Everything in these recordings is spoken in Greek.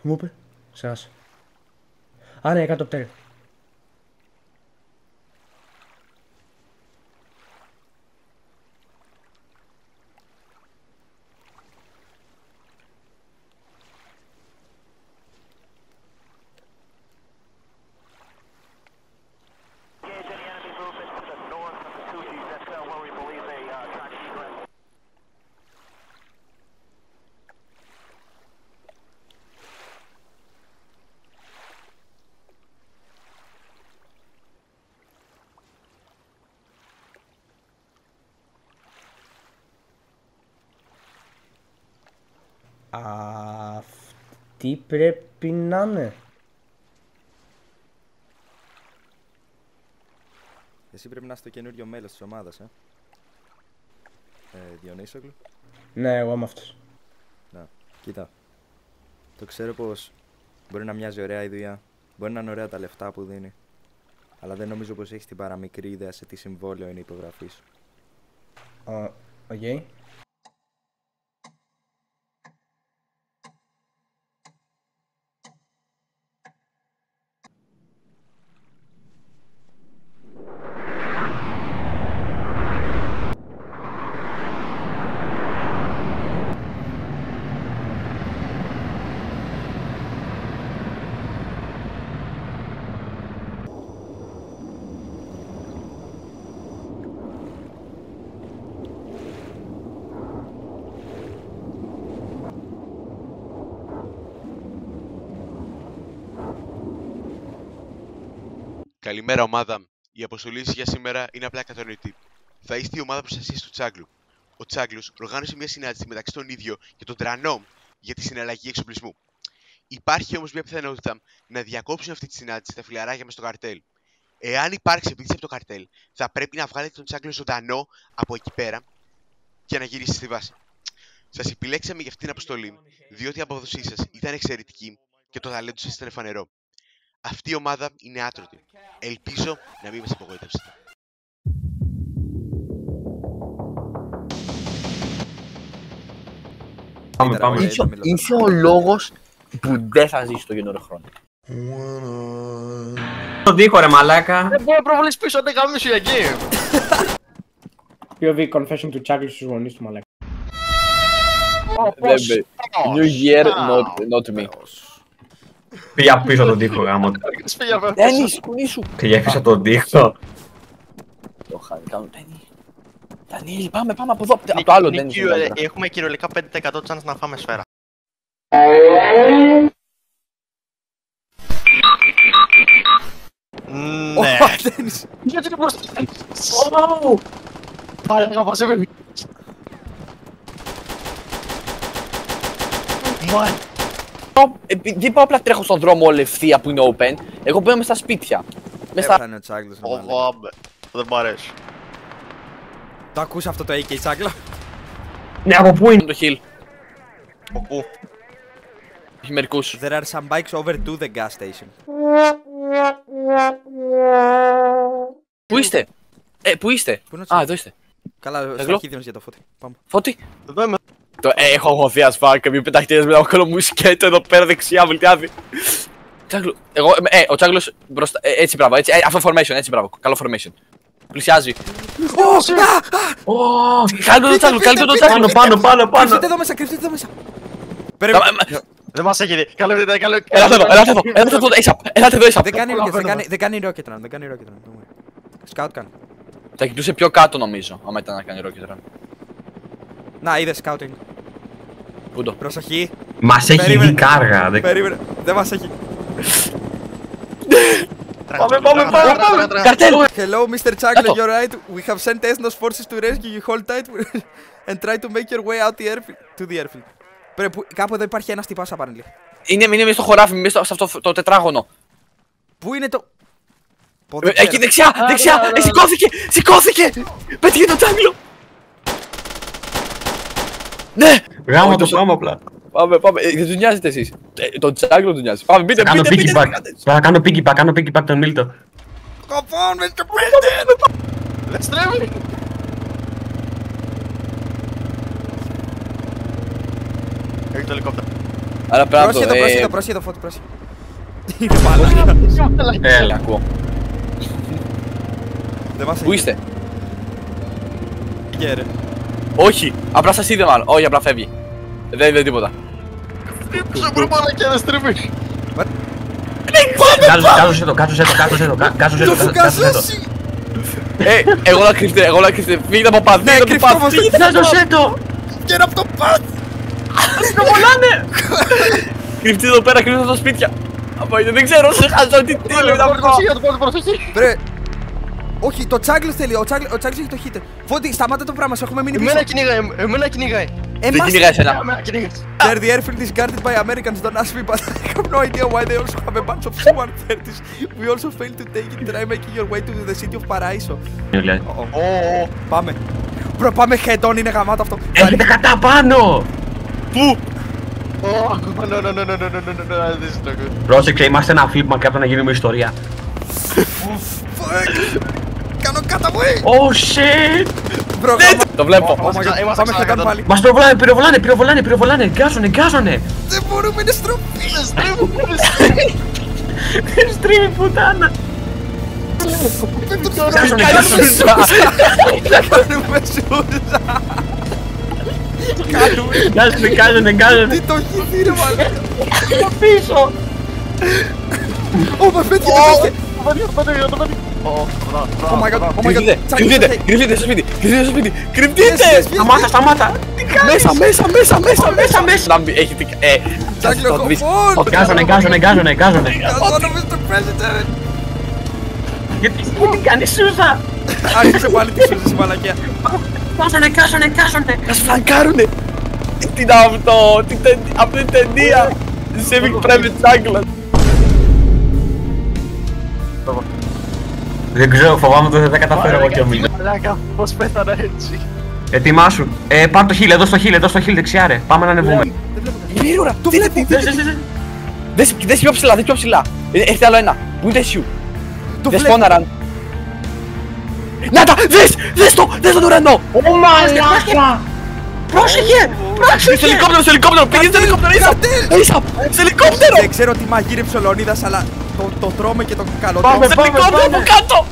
Μου είπε. Σάς. Α, ναι, κάτω πτέρι. Αυτή πρέπει να είναι. Εσύ πρέπει να είσαι το καινούριο μέλος της ομάδας, Διονύσογλου. Ναι, εγώ είμαι αυτός. Να, κοίτα. Το ξέρω πως μπορεί να μοιάζει ωραία η δουλειά, μπορεί να είναι ωραία τα λεφτά που δίνει. Αλλά δεν νομίζω πως έχεις την παραμικρή ιδέα σε τι συμβόλαιο είναι η υπογραφή σου. Οκ. Καλημέρα, ομάδα. Η αποστολή για σήμερα είναι απλά κατανοητή. Θα είστε η ομάδα προστασίας του Τσάγκλου. Ο Τσάγκλος οργάνωσε μια συνάντηση μεταξύ των ίδιων και των Τρανών για τη συναλλαγή εξοπλισμού. Υπάρχει όμως μια πιθανότητα να διακόψουν αυτή τη συνάντηση τα φιλαράκια μες στο καρτέλ. Εάν υπάρξει επίθεση από το καρτέλ, θα πρέπει να βγάλετε τον Τσάγκλο ζωντανό από εκεί πέρα και να γυρίσετε στη βάση. Σας επιλέξαμε για αυτή την αποστολή, διότι η απόδοσή σας ήταν εξαιρετική και το ταλέντο σας ήταν φανερό. Αυτή η ομάδα είναι άτρωτη. Ελπίζω να μην μας απογοητεύσετε. Πάμε. Είσαι ο λόγος που δεν θα ζήσει το γενναιόδωρο χρόνο. Το δίχω ρε μαλάκα. Δεν μπορεί να προβολείς πίσω, δεν κάνουμε σου για game. POV confession του Τσάγκλου στους γονείς του μαλάκα. New year, not me. Πήγα πίσω τον τοίχο γάμο. Τένι, σκουνήσου. Πήγα πίσω τον τοίχο. Το χάρη, κάνω Τένι. Δανίλη, πάμε από εδώ, από το άλλο Τένι. Έχουμε κυριολεκτικά 5% chance να φάμε σφαίρα. Ναι. Γιατί δεν μπορείς να κάνεις. Πάρε να μας έβγαινε. Επειδή πάω απλά τρέχω στον δρόμο όλη ευθεία που είναι open, εγώ μπαίνω μες στα σπίτια. Έφτανε ο Τσάγκλος. Δεν μ' αρέσει. Το ακούς αυτό το AK Τσάγκλο? Ναι, από πού είναι το hill. Από πού? Έχει μερικούς. There are some bikes over to the gas station. Πού είστε? Πού είστε? Α, εδώ είστε. Καλά, στο αρχίδιος για το Φώτη. Πάμε. Φώτη. Εδώ είμαι. Έχω αγχωθεί as fuck, μη πεταχτήρες με ένα κόλλο μου σκέτο εδώ πέρα δεξιά, βελτιάδι. Τσάγκλο, ο Τσάγκλος μπροστά, έτσι μπράβο, έτσι, αυτό formation, έτσι μπράβο, καλό formation. Πλησιάζει. Κάλτε το Τσάγκλο, κάλτε το Τσάγκλο. Πάνω. Κρυφτείτε εδώ μέσα, κρυφτείτε εδώ μέσα. Δεν μας έχει δει. Ελάτε εδώ, ASAP. Δεν κάνει rocket run. Scout κάνει. Θα κοιτούσε πιο κάτω νομίζω, άμα ήταν να κάνει rocket run. Να, είδε scouting. Πού το? Προσοχή. Μας έχει δει κάργα. Περίμενε, δεν μας έχει. Πάμε. Καρτέλ! Hello, Mr. Chaglo, you're right. We have sent Esnos forces to rescue you. Hold tight and try to make your way out to the airfield. Κάπου εδώ υπάρχει ένας τυπάς απαρνηλή. Είναι μέσα στο χωράφι, μέσα σε αυτό το τετράγωνο. Πού είναι το... Εκεί δεξιά! Σηκώθηκε! Πέτυχε τον Τσάγκλο! Ναι! Γάμο το πάμε απλά. Πάμε, δεν του νοιάζετε εσείς. Τον Τσάγκλο του νοιάζει. Πάμε, μπείτε. Θα κάνω piggyback τον Μίλτο. Κοπών, με και πέντε! Let's travel! Έχει το ελικόπτερο. Αλλά πέρα από το... Πρόσχετο, Φώτη, πρόσχετο. Είναι μαλάκα. Έλα. Ακούω. Δεν μας Πού είστε? έγινε, ρε. Όχι, απλά σας είδε μάλλον. Όχι, απλά φεύγει. Δεν είδε τίποτα. Στρίψε μπρο μαλακιά, δεν στρίβει. Κάζωσε το. Το φουκαζώσει! Εγώ να κρυφτείτε, φύγετε από πάθ, φύγετε από πάθ. Κάζωσε το. Βγαίνω από το πάτ! Κρυφτείτε εδώ πέρα, κρυφτείτε στα σπίτια. Δεν ξέρω, σε χάζω, τι λέει να πω. Βρε! Όχι, το Τσάγκλος θέλει, ο Τσάγκλος έχει το hit. Φώτη, σταμάτα το πράγμα, σου έχουμε μείνει πίσω. Εμένα κυνηγάει. Δεν κυνηγάει εσένα. There, the airfield is guarded by Americans, don't ask me, but I have no idea why they also have a bunch of Su-130s. We also failed to take it, try making your way to the city of Paraiso. Πάμε. Μπρο, πάμε head on, είναι γαμάτο αυτό. Έχετε κατά πάνω. Πού? Πρόσεξε, είμαστε ένα φιλμ μακριά να γίνουμε ιστορία. Fuck! Κάνω καταβοή! Oh shit! Μπρο, Το βλέπω. πάμε head on πάλι. Μας πυροβολάνε, γκάζουνε. Δεν μπορούμε, είναι στροφή! Στρίβει πουτάνα. Κάνουμε σούζα! Γκάζουνε. Τι το έχει δει ρε μαλάκα! Πίσω. Ω, μας πέτυχε, Oh my god, oh my god! Κρυφτείτε στο σπίτι, κρυφτείτε! Σταμάτα. Μέσα. Να μπει, έχει την... Τσάγκλο, κοφόν! Γκάζουνε. Καζόνα Mr. President! Γιατί την κάνει σούζα. Άρχισε πάλι τη σούζα η μαλακία. Κάζουνε. Μας φλαγκάρουνε! Τι είναι αυτό, αυτή την ταινία! Civic Private Jungle! Δεν ξέρω, φοβάμαι ότι δεν θα καταφέρω εγώ και ο Μίλος. Μαλάκα, πώς πέθανα έτσι. Ετοιμάσου. Πάρ' το χείλ, εδώ στο χείλ δεξιά ρε. Πάμε να ανεβούμε. Μύρωρα, Το βλέπω! δες πιο ψηλά, Έχετε άλλο ένα, πού είναι σου? Το Δες βλέπω! πόναραν. Να τα, δες τον ουρανό! Ω μαλάκα! Πρόσεχε! Σε ελικόπτερο, πήγαινε στο ελικόπτερο, ίσα! Σε ελικόπτερο! Δεν ξέρω τι μαγείρεψε ο Λεωνίδας, αλλά το τρώμε και το καλοτρώμε. Πάμε. Σε ελικόπτερο από κάτω!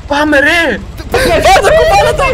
Πάμε ρε! Πάρτε το!